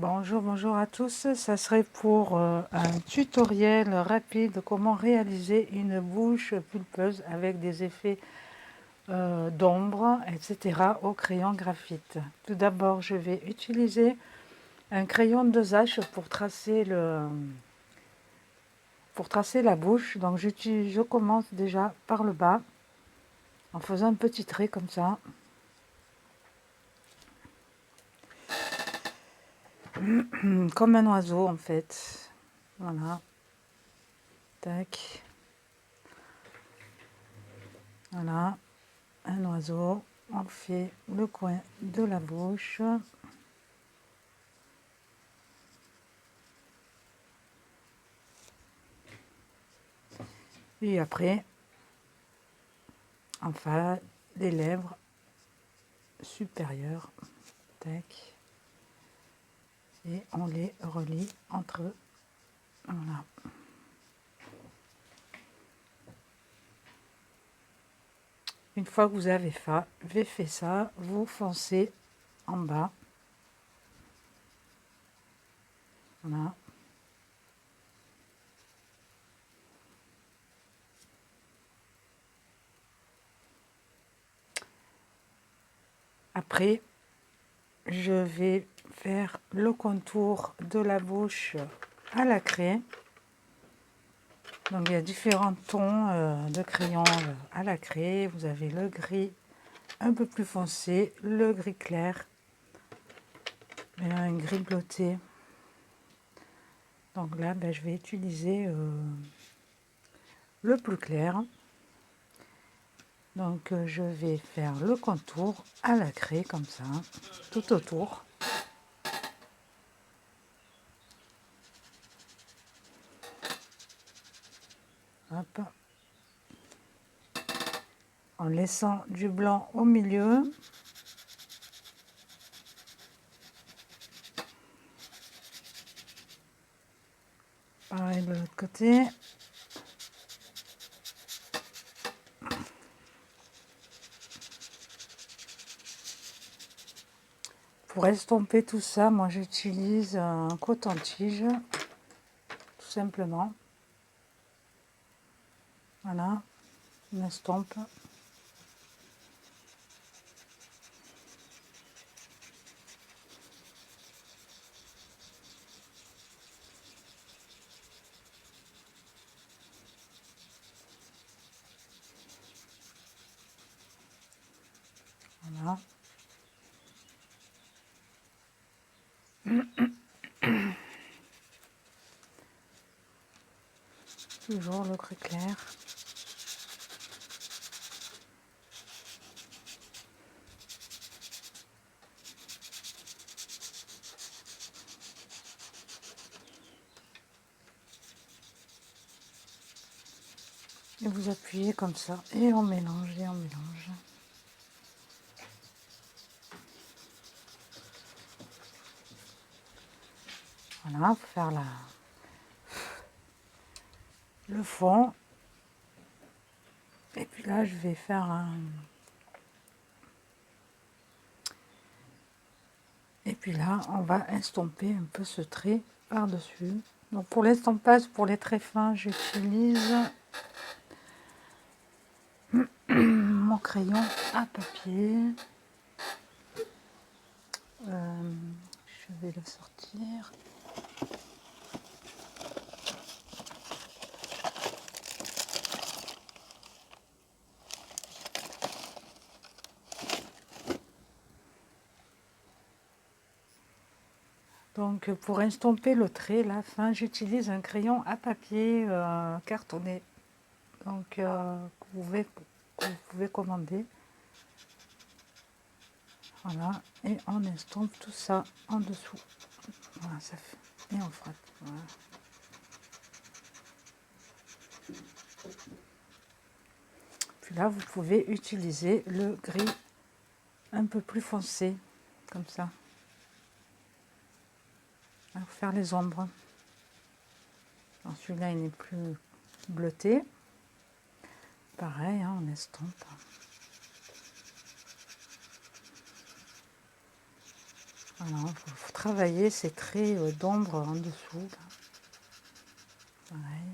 Bonjour à tous, ça serait pour un tutoriel rapide comment réaliser une bouche pulpeuse avec des effets d'ombre, etc. au crayon graphite. Tout d'abord, je vais utiliser un crayon de dosage pour tracer la bouche. Donc je commence déjà par le bas en faisant un petit trait comme ça. Comme un oiseau en fait. Voilà. Tac. Voilà. Un oiseau, on fait le coin de la bouche. Et après, enfin, les lèvres supérieures. Tac. Et on les relie entre eux. Voilà. Une fois que vous avez fait ça, vous foncez en bas. Voilà. Après, je vais faire le contour de la bouche à la craie. Donc il y a différents tons de crayon à la craie. Vous avez le gris un peu plus foncé, le gris clair, et là, un gris bleuté. Donc là, je vais utiliser le plus clair. Donc je vais faire le contour à la craie comme ça, tout autour. Hop. En laissant du blanc au milieu. Pareil de l'autre côté. Pour estomper tout ça, moi j'utilise un coton-tige, tout simplement. Voilà, une estompe. Voilà. Toujours le gris clair. Et vous appuyez comme ça et on mélange et on mélange. Voilà, pour faire le fond. Et puis là, je vais faire un... Et puis là, on va estomper un peu ce trait par-dessus. Donc pour l'estompage, pour les traits fins, j'utilise mon crayon à papier. Je vais le sortir. Donc pour estomper le trait, la fin, j'utilise un crayon à papier cartonné. Donc que vous pouvez commander. Voilà, et on estompe tout ça en dessous. Voilà, ça fait. Et on frotte. Voilà. Puis là, vous pouvez utiliser le gris un peu plus foncé, comme ça, pour faire les ombres. Celui-là, il n'est plus bleuté. Pareil, hein, on estompe. Voilà, il faut travailler ces traits d'ombre en dessous. Là. Pareil.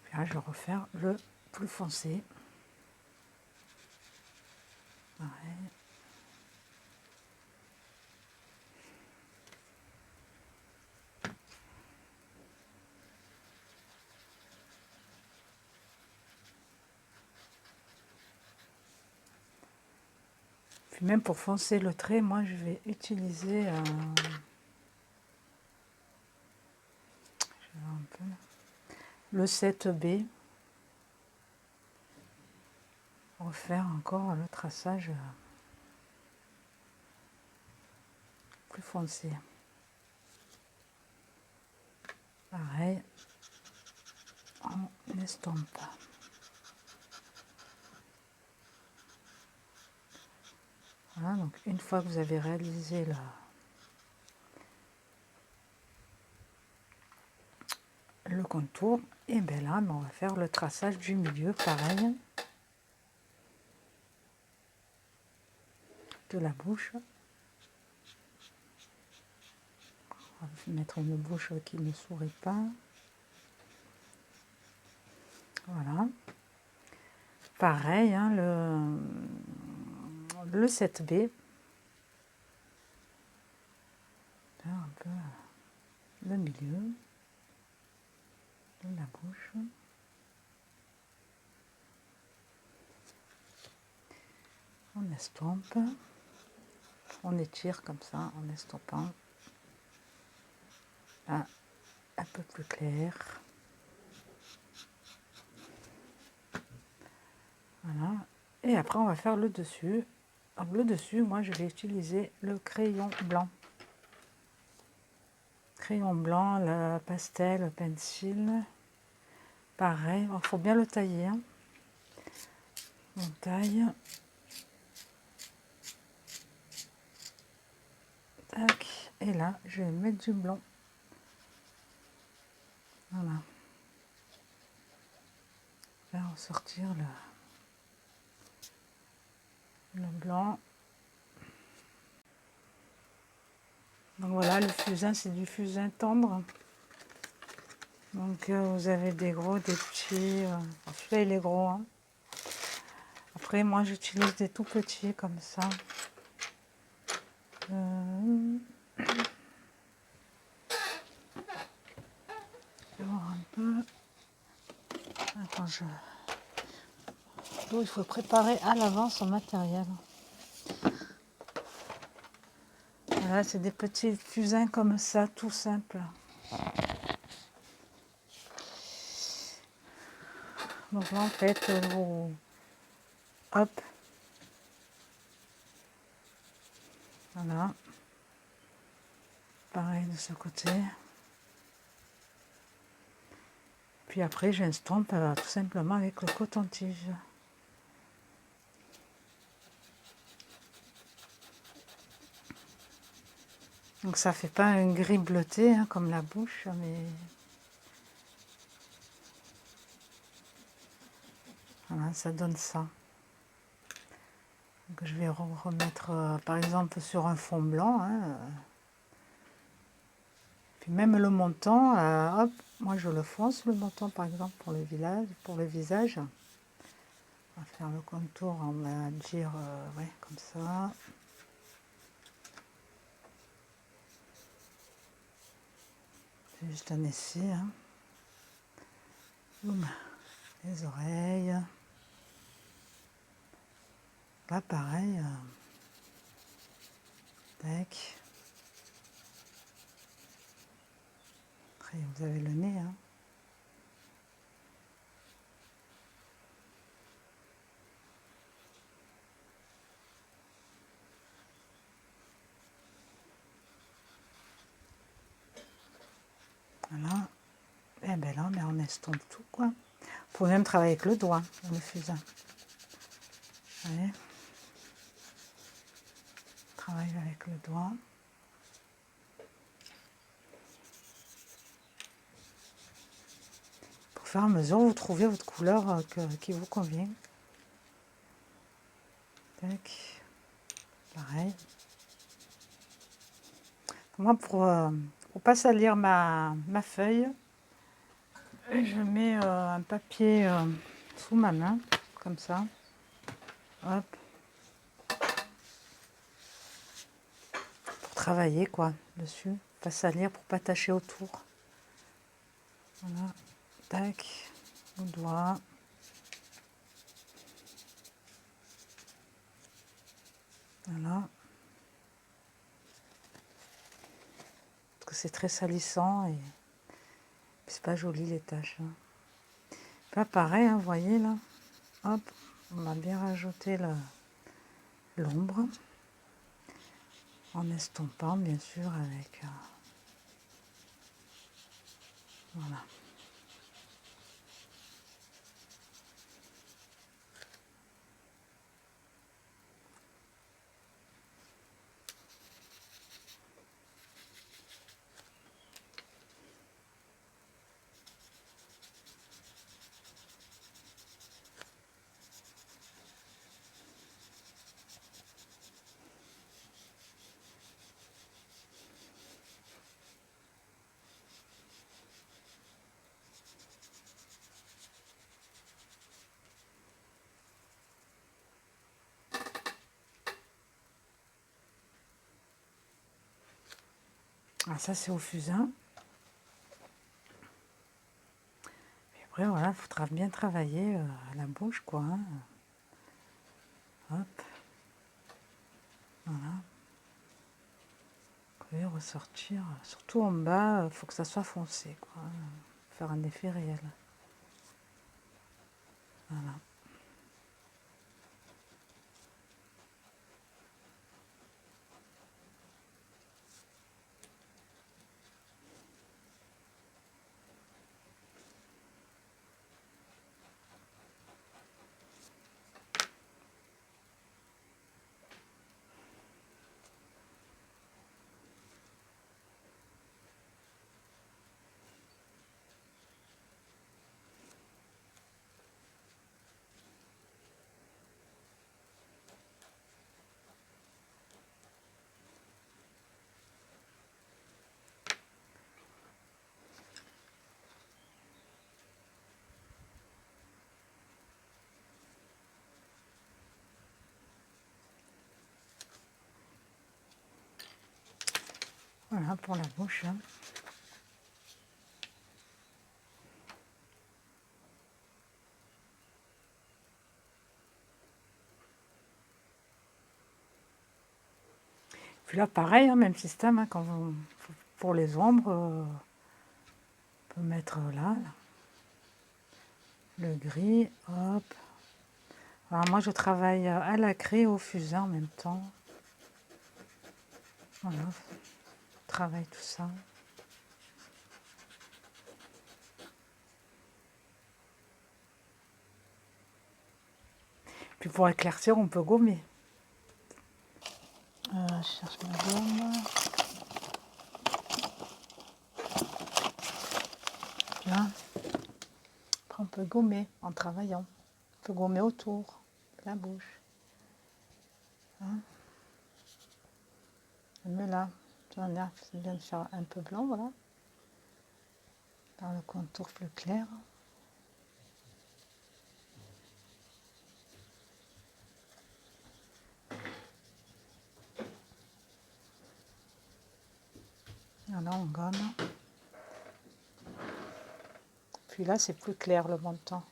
Puis là, je vais refaire le plus foncé. Pareil. Puis même pour foncer le trait, moi je vais utiliser le 7B pour faire encore le traçage plus foncé. Pareil, on estompe. Voilà, donc une fois que vous avez réalisé le contour, et bien là, on va faire le traçage du milieu, pareil, de la bouche. On va mettre une bouche qui ne sourit pas. Voilà. Pareil, hein, le 7B. Faire un peu le milieu de la bouche. On estompe. On étire comme ça en estompant. Là, un peu plus clair. Voilà. Et après, on va faire le dessus. Alors, le dessus, moi, je vais utiliser le crayon blanc. Crayon blanc, le pastel, le pencil. Pareil, il faut bien le tailler. Hein. On taille. Tac. Et là, je vais mettre du blanc. Voilà. Faire ressortir le blanc. Donc voilà, le fusain, c'est du fusain tendre. Donc vous avez des gros, des petits. Celui-là, il est gros. Hein. Après, moi, j'utilise des tout petits comme ça. Je vais voir un peu. Attends, il faut préparer à l'avance son matériel. Voilà, c'est des petits fusains comme ça, tout simple. Donc là, en fait, hop. Voilà. Pareil de ce côté. Puis après, j'estompe tout simplement avec le coton-tige. Donc ça fait pas un gris bleuté hein, comme la bouche, mais voilà, ça donne ça. Donc je vais remettre par exemple sur un fond blanc. Hein, Puis même le menton, hop, moi je le fonce le menton par exemple pour le visage. On va faire le contour, on va dire ouais, comme ça. Juste un essai. Hein. Boum. Les oreilles. Là pareil. Tac. Après vous avez le nez. Hein. Voilà. Et bien là, on estompe tout quoi. Vous pouvez même travailler avec le doigt, le fusain. Vous voyez, travaille avec le doigt. Pour fur et à mesure, vous trouvez votre couleur qui vous convient. Tac. Pareil. Moi, pour pas salir ma feuille, je mets un papier sous ma main, comme ça. Hop. Pour travailler, quoi, dessus. Pas salir, pour pas tacher autour. Voilà. Tac. Au doigt. Voilà. Parce que c'est très salissant et c'est pas joli les taches. Hein. Là, pareil, hein, vous voyez là. Hop, on va bien rajouter l'ombre. En estompant, bien sûr, avec... voilà. Ah, ça, c'est au fusain. Et après, voilà, il faudra bien travailler à la bouche, quoi. Hein. Hop. Voilà. Vous pouvez ressortir. Surtout en bas, il faut que ça soit foncé, quoi. Faire un effet réel. Voilà. Voilà pour la bouche. Hein. Puis là, pareil, hein, même système, hein, pour les ombres, on peut mettre là, le gris, hop. Alors moi, je travaille à la craie et au fusain en même temps. Voilà, je travaille tout ça. Puis pour éclaircir, on peut gommer. Je cherche ma gomme. Là. Après, on peut gommer en travaillant. On peut gommer autour de la bouche. Hein. Mais là, j'en ai, je viens de faire un peu blanc, voilà. Par le contour plus clair. Voilà, on gomme. Puis là, c'est plus clair le montant.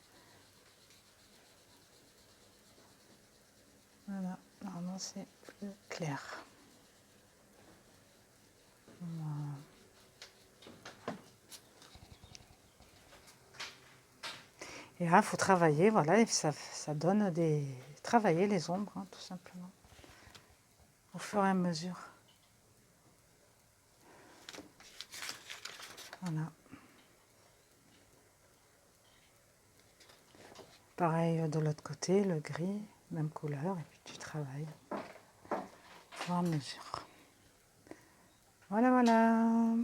Voilà, normalement c'est plus clair. Voilà. Et là, il faut travailler, voilà, et ça donne des... Travailler les ombres, hein, tout simplement. Au fur et à mesure. Voilà. Pareil de l'autre côté, le gris, même couleur, et puis tu travailles au fur et à mesure. Voilà, voilà.